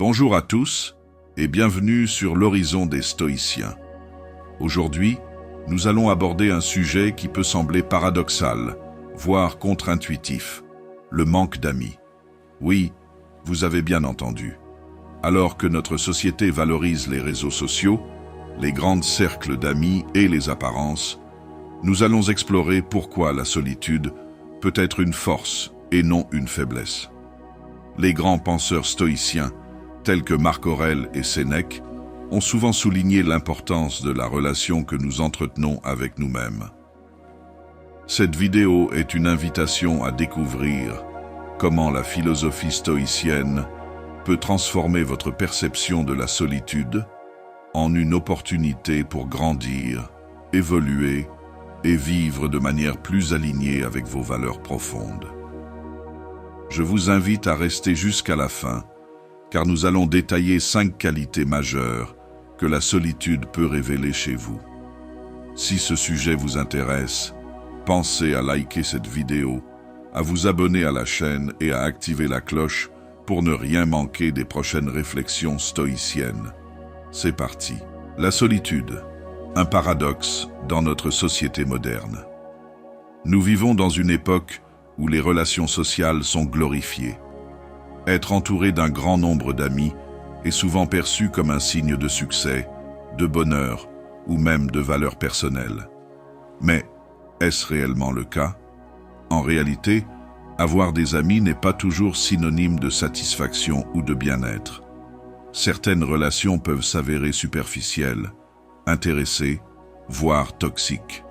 Bonjour à tous et bienvenue sur l'horizon des stoïciens. Aujourd'hui, nous allons aborder un sujet qui peut sembler paradoxal, voire contre-intuitif, le manque d'amis. Oui, vous avez bien entendu. Alors que notre société valorise les réseaux sociaux, les grands cercles d'amis et les apparences, nous allons explorer pourquoi la solitude peut être une force et non une faiblesse. Les grands penseurs stoïciens, tels que Marc Aurèle et Sénèque, ont souvent souligné l'importance de la relation que nous entretenons avec nous-mêmes. Cette vidéo est une invitation à découvrir comment la philosophie stoïcienne peut transformer votre perception de la solitude en une opportunité pour grandir, évoluer et vivre de manière plus alignée avec vos valeurs profondes. Je vous invite à rester jusqu'à la fin, car nous allons détailler 5 qualités majeures que la solitude peut révéler chez vous. Si ce sujet vous intéresse, pensez à liker cette vidéo, à vous abonner à la chaîne et à activer la cloche pour ne rien manquer des prochaines réflexions stoïciennes. C'est parti. La solitude, un paradoxe dans notre société moderne. Nous vivons dans une époque où les relations sociales sont glorifiées. Être entouré d'un grand nombre d'amis est souvent perçu comme un signe de succès, de bonheur ou même de valeur personnelle. Mais est-ce réellement le cas? En réalité, avoir des amis n'est pas toujours synonyme de satisfaction ou de bien-être. Certaines relations peuvent s'avérer superficielles, intéressées, voire toxiques.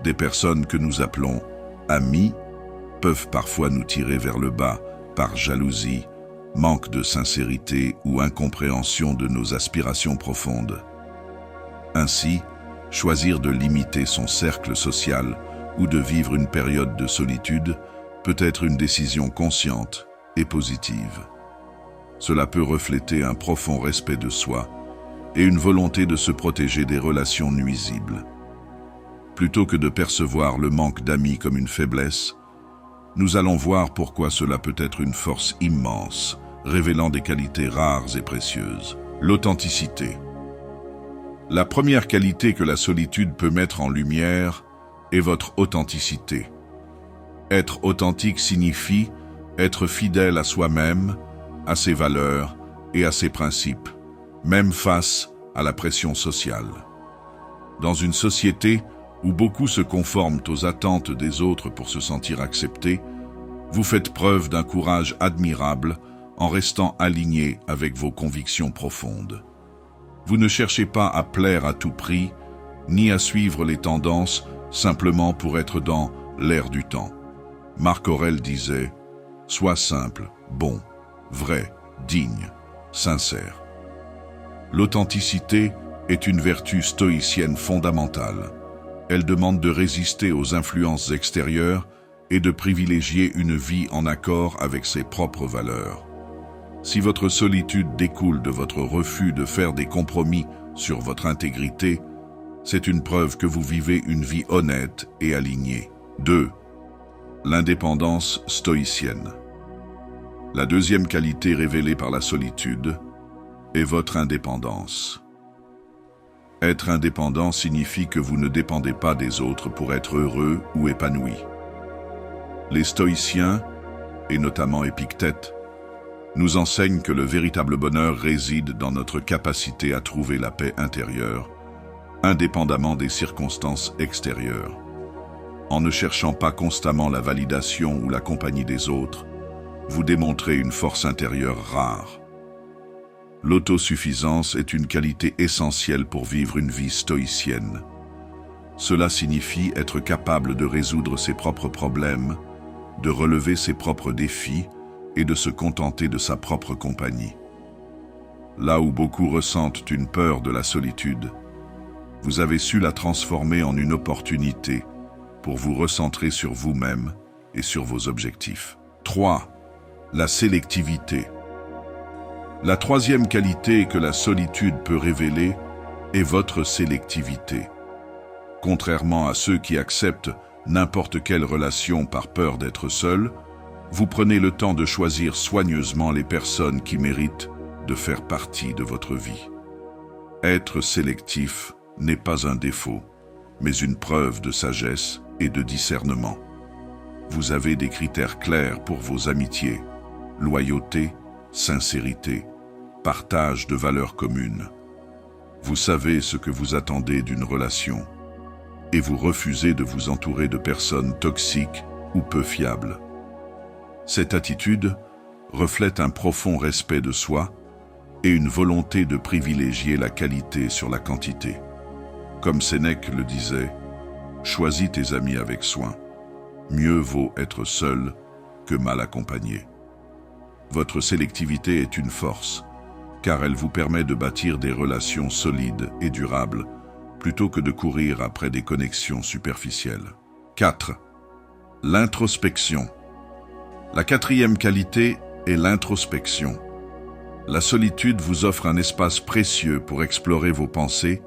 Des personnes que nous appelons amis peuvent parfois nous tirer vers le bas par jalousie, manque de sincérité ou incompréhension de nos aspirations profondes. Ainsi, choisir de limiter son cercle social ou de vivre une période de solitude peut être une décision consciente et positive. Cela peut refléter un profond respect de soi et une volonté de se protéger des relations nuisibles. Plutôt que de percevoir le manque d'amis comme une faiblesse, nous allons voir pourquoi cela peut être une force immense, révélant des qualités rares et précieuses. L'authenticité. La première qualité que la solitude peut mettre en lumière est votre authenticité. Être authentique signifie être fidèle à soi-même, à ses valeurs et à ses principes, même face à la pression sociale. Dans une société où beaucoup se conforment aux attentes des autres pour se sentir acceptés, vous faites preuve d'un courage admirable en restant aligné avec vos convictions profondes. Vous ne cherchez pas à plaire à tout prix, ni à suivre les tendances simplement pour être dans l'air du temps. Marc Aurèle disait « Sois simple, bon, vrai, digne, sincère ». L'authenticité est une vertu stoïcienne fondamentale. Elle demande de résister aux influences extérieures et de privilégier une vie en accord avec ses propres valeurs. Si votre solitude découle de votre refus de faire des compromis sur votre intégrité, c'est une preuve que vous vivez une vie honnête et alignée. 2. L'indépendance stoïcienne. La deuxième qualité révélée par la solitude est votre indépendance. Être indépendant signifie que vous ne dépendez pas des autres pour être heureux ou épanoui. Les stoïciens, et notamment Épictète, nous enseignent que le véritable bonheur réside dans notre capacité à trouver la paix intérieure, indépendamment des circonstances extérieures. En ne cherchant pas constamment la validation ou la compagnie des autres, vous démontrez une force intérieure rare. L'autosuffisance est une qualité essentielle pour vivre une vie stoïcienne. Cela signifie être capable de résoudre ses propres problèmes, de relever ses propres défis et de se contenter de sa propre compagnie. Là où beaucoup ressentent une peur de la solitude, vous avez su la transformer en une opportunité pour vous recentrer sur vous-même et sur vos objectifs. 3. La sélectivité. La troisième qualité que la solitude peut révéler est votre sélectivité. Contrairement à ceux qui acceptent n'importe quelle relation par peur d'être seul, vous prenez le temps de choisir soigneusement les personnes qui méritent de faire partie de votre vie. Être sélectif n'est pas un défaut, mais une preuve de sagesse et de discernement. Vous avez des critères clairs pour vos amitiés, loyauté, sincérité, partage de valeurs communes. Vous savez ce que vous attendez d'une relation et vous refusez de vous entourer de personnes toxiques ou peu fiables. Cette attitude reflète un profond respect de soi et une volonté de privilégier la qualité sur la quantité. Comme Sénèque le disait, « Choisis tes amis avec soin. Mieux vaut être seul que mal accompagné. » Votre sélectivité est une force, car elle vous permet de bâtir des relations solides et durables, plutôt que de courir après des connexions superficielles. 4. L'introspection. La quatrième qualité est l'introspection. La solitude vous offre un espace précieux pour explorer vos pensées,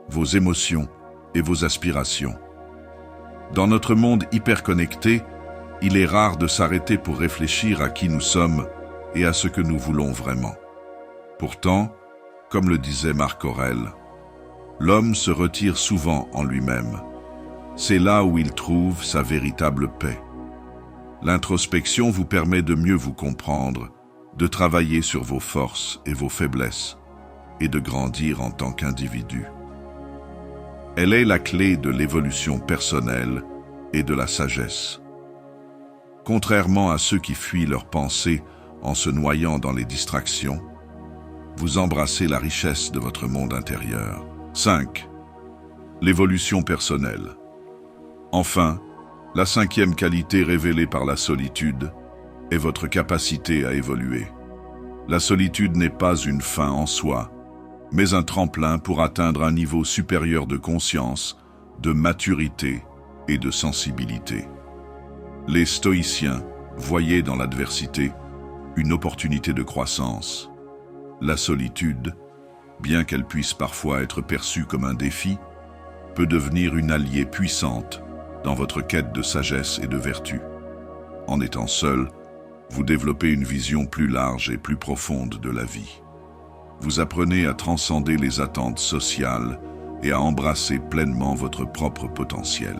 vos émotions et vos aspirations. Dans notre monde hyperconnecté, il est rare de s'arrêter pour réfléchir à qui nous sommes et à ce que nous voulons vraiment. Pourtant, comme le disait Marc Aurèle, l'homme se retire souvent en lui-même. C'est là où il trouve sa véritable paix. L'introspection vous permet de mieux vous comprendre, de travailler sur vos forces et vos faiblesses, et de grandir en tant qu'individu. Elle est la clé de l'évolution personnelle et de la sagesse. Contrairement à ceux qui fuient leurs pensées en se noyant dans les distractions, vous embrassez la richesse de votre monde intérieur. 5. L'évolution personnelle. Enfin, la cinquième qualité révélée par la solitude est votre capacité à évoluer. La solitude n'est pas une fin en soi, mais un tremplin pour atteindre un niveau supérieur de conscience, de maturité et de sensibilité. Les stoïciens voyaient dans l'adversité une opportunité de croissance. La solitude, bien qu'elle puisse parfois être perçue comme un défi, peut devenir une alliée puissante dans votre quête de sagesse et de vertu. En étant seul, vous développez une vision plus large et plus profonde de la vie. Vous apprenez à transcender les attentes sociales et à embrasser pleinement votre propre potentiel.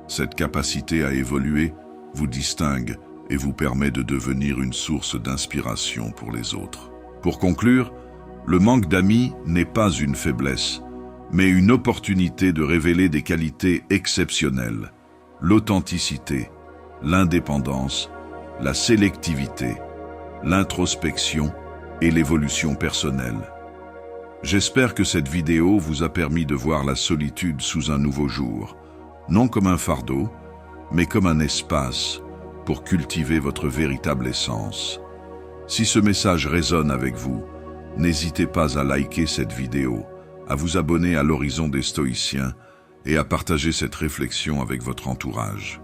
Cette capacité à évoluer vous distingue et vous permet de devenir une source d'inspiration pour les autres. Pour conclure, le manque d'amis n'est pas une faiblesse, mais une opportunité de révéler des qualités exceptionnelles, l'authenticité, l'indépendance, la sélectivité, l'introspection et l'évolution personnelle. J'espère que cette vidéo vous a permis de voir la solitude sous un nouveau jour, non comme un fardeau, mais comme un espace pour cultiver votre véritable essence. Si ce message résonne avec vous, n'hésitez pas à liker cette vidéo, à vous abonner à l'Horizon des Stoïciens et à partager cette réflexion avec votre entourage.